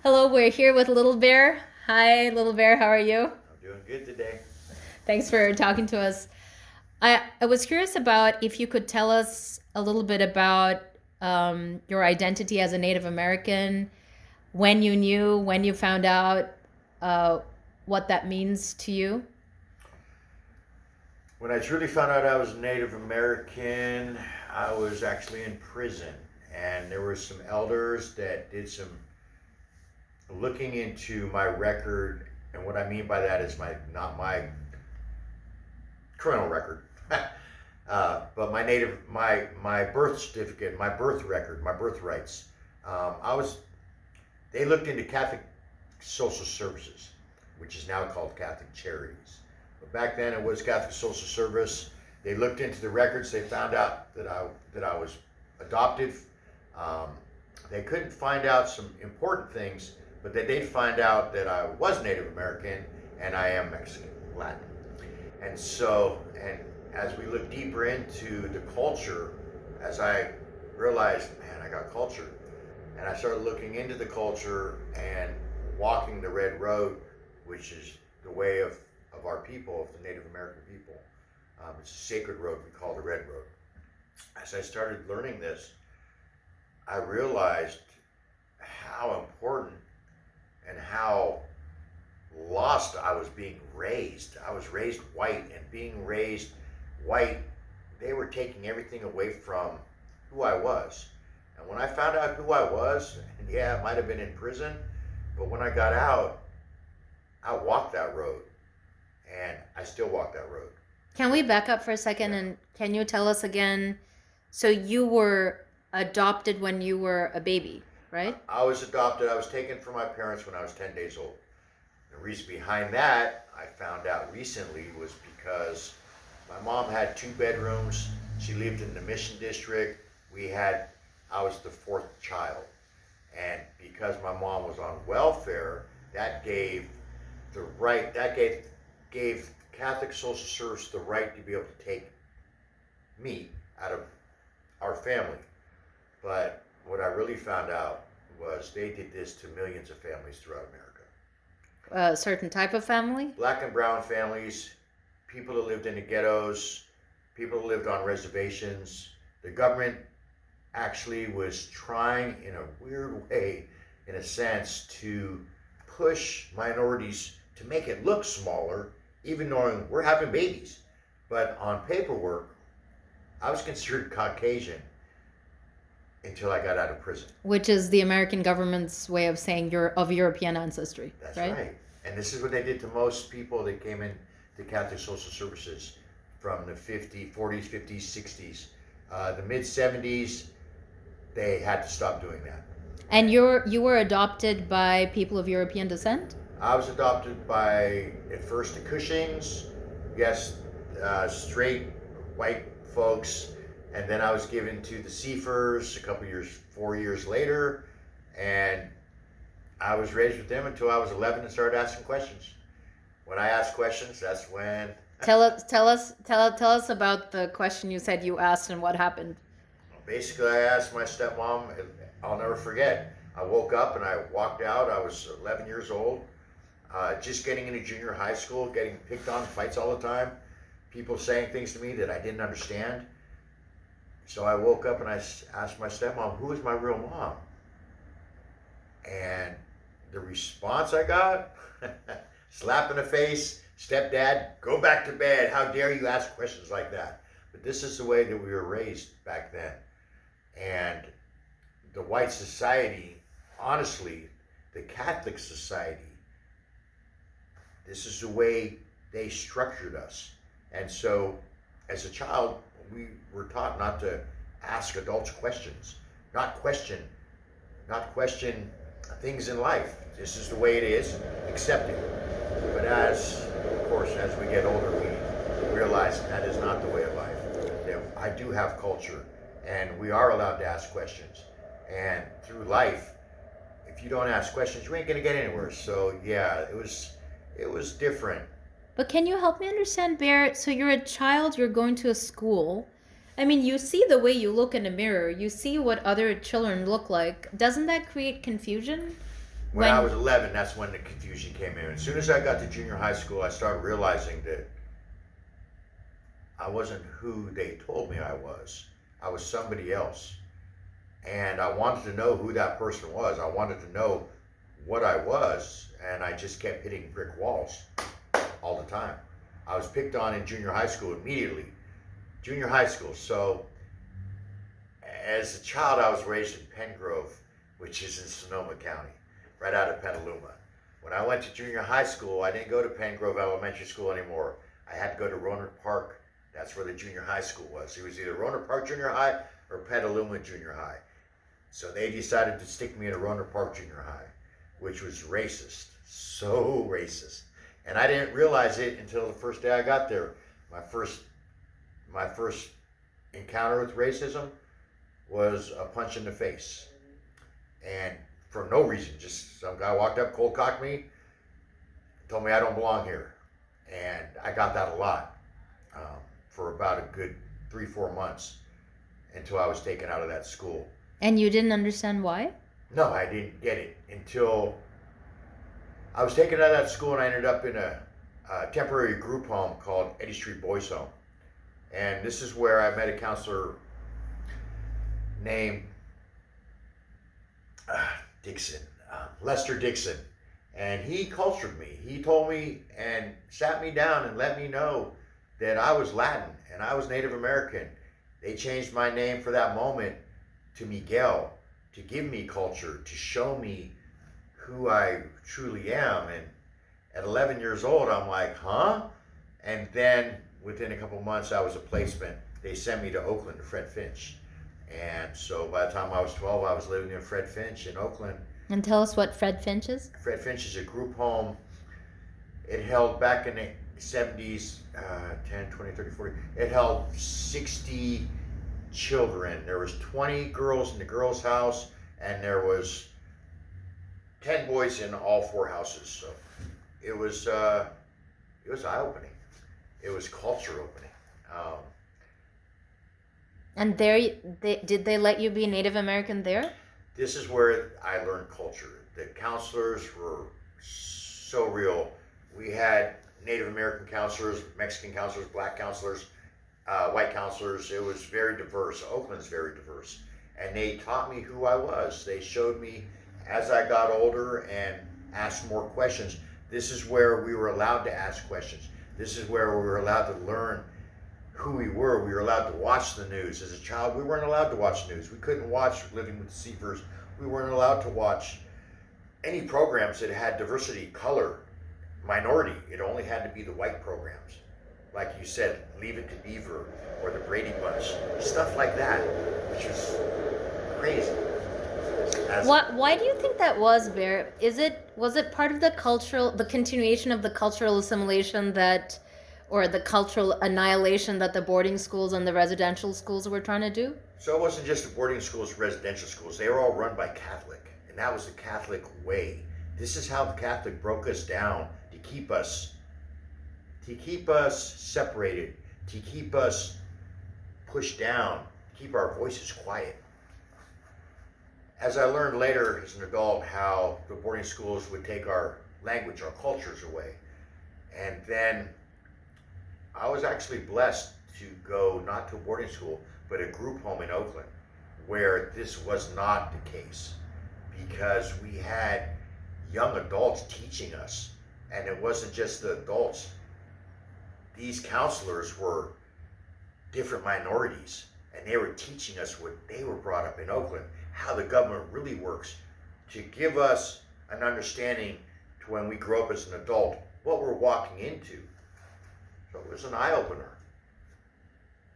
Hello, we're here with Little Bear. Hi, Little Bear, how are you? I'm doing good today. Thanks for talking to us. I was curious about if you could tell us a little bit about your identity as a Native American, when you found out, uh, what that means to you. When I truly found out I was Native American, I was actually in prison, and there were some elders that did some looking into my record, and what I mean by that is my not my criminal record, but my birth certificate, my birth record, my birth rights. I was They looked into Catholic Social Services, which is now called Catholic Charities. But back then it was Catholic Social Service. They looked into the records. They found out that I was adopted. Um, they couldn't find out some important things, but they did find out that I was Native American and I am Mexican, Latin. And as we look deeper into the culture, as I realized, man, I got culture, and I started looking into the culture and walking the red road, which is the way of our people, of the Native American people. It's a sacred road we call the red road. As I started learning this, I realized how important and how lost I was being raised. I was raised white, and being raised white, they were taking everything away from who I was. And when I found out who I was, and yeah, it might have been in prison, but when I got out, I walked that road, and I still walk that road. Can we back up for a second Yeah. and can you tell us again? So you were adopted when you were a baby, right? I was adopted. I was taken from my parents when I was 10 days old. The reason behind that, I found out recently, was because my mom had two bedrooms. She lived in the Mission District. I was the fourth child. And because my mom was on welfare, that gave gave Catholic Social Service the right to be able to take me out of our family. But what I really found out was they did this to millions of families throughout America. A certain type of family? Black and brown families, people that lived in the ghettos, people that lived on reservations. The government actually was trying, in a weird way, in a sense, to push minorities to make it look smaller, even knowing we're having babies. But on paperwork, I was considered Caucasian until I got out of prison. Which is the American government's way of saying you're of European ancestry, That's right? right. And this is what they did to most people that came in to Catholic Social Services from the 40s, 50s, 60s. The mid 70s, they had to stop doing that. And you were adopted by people of European descent? I was adopted by, at first, the Cushings, yes, straight white folks, and then I was given to the Seafers a couple years, 4 years later, and I was raised with them until I was 11 and started asking questions. When I asked questions, that's when Tell us about the question you said you asked and what happened. basically I asked my stepmom, and I'll never forget. I woke up and I walked out. I was 11 years old, just getting into junior high school, getting picked on, fights all the time, people saying things to me that I didn't understand. So I woke up and I asked my stepmom, "Who is my real mom?" And the response I got, slap in the face, stepdad, go back to bed. How dare you ask questions like that? But this is the way that we were raised back then. And the white society, honestly, the Catholic society, this is the way they structured us. And so, as a child, we were taught not to ask adults questions, not question, not question things in life. This is the way it is, accept it. But of course, as we get older, we realize that is not the way of life. That I do have culture, and we are allowed to ask questions. And through life, if you don't ask questions, you ain't gonna get anywhere. So yeah, it was different. But can you help me understand, Bear? So you're a child, you're going to a school. I mean, you see the way you look in a mirror, you see what other children look like. Doesn't that create confusion? When I When was 11, that's when the confusion came in. As soon as I got to junior high school, I started realizing that I wasn't who they told me I was. I was somebody else. And I wanted to know who that person was. I wanted to know what I was, and I just kept hitting brick walls all the time. I was picked on in junior high school immediately. Junior high school. So, as a child, I was raised in Pengrove, which is in Sonoma County, right out of Petaluma. When I went to junior high school, I didn't go to Pengrove Elementary School anymore. I had to go to Roanoke Park. That's where the junior high school was. It was either Roanoke Park Junior High or Petaluma Junior High. So they decided to stick me in a Roanoke Park Junior High, which was racist, so racist. And I didn't realize it until the first day I got there. My first encounter with racism was a punch in the face. And for no reason, just some guy walked up, cold cocked me, told me I don't belong here. And I got that a lot for about a good 3-4 months until I was taken out of that school. and you didn't understand why? No, I didn't get it until I was taken out of that school, and I ended up in a temporary group home called Eddy Street Boys Home. And this is where I met a counselor named Dixon, Lester Dixon. And he cultured me. He told me and sat me down and let me know that I was Latin and I was Native American. They changed my name for that moment to Miguel, to give me culture, to show me who I truly am. And at 11 years old, I'm like, huh? And then within a couple months, I was a placement. They sent me to Oakland to Fred Finch. And so by the time I was 12, I was living in Fred Finch in Oakland. And tell us what Fred Finch is. Fred Finch is a group home. It held back in the 70s, 10, 20, 30, 40. It held 60 children. There was 20 girls in the girls' house, and there was 10 boys in all 4 houses. So it was eye-opening. It was culture opening. And there, did they let you be Native American there? This is where I learned culture. The counselors were so real. We had Native American counselors, Mexican counselors, black counselors, white counselors. It was very diverse. Oakland's very diverse. And they taught me who I was. They showed me as I got older and asked more questions. This is where we were allowed to ask questions. This is where we were allowed to learn who we were. We were allowed to watch the news. As a child, we weren't allowed to watch news. We couldn't watch Living with the Seafers. We weren't allowed to watch any programs that had diversity, color, minority. It only had to be the white programs. Like you said, Leave It to Beaver or the Brady Bunch, stuff like that, which was crazy. Why do you think that was, Bear? Was it part of the continuation of the cultural assimilation or the cultural annihilation that the boarding schools and the residential schools were trying to do? So it wasn't just the boarding schools, residential schools. They were all run by Catholic, and that was the Catholic way. This is how the Catholic broke us down to keep us separated, to keep us pushed down, to keep our voices quiet. As I learned later as an adult how the boarding schools would take our language, our cultures away. And then I was actually blessed to go not to a boarding school, but a group home in Oakland, where this was not the case, because we had young adults teaching us, and it wasn't just the adults. These counselors were different minorities, and they were teaching us what they were brought up in Oakland, how the government really works, to give us an understanding to when we grow up as an adult, what we're walking into. So it was an eye-opener.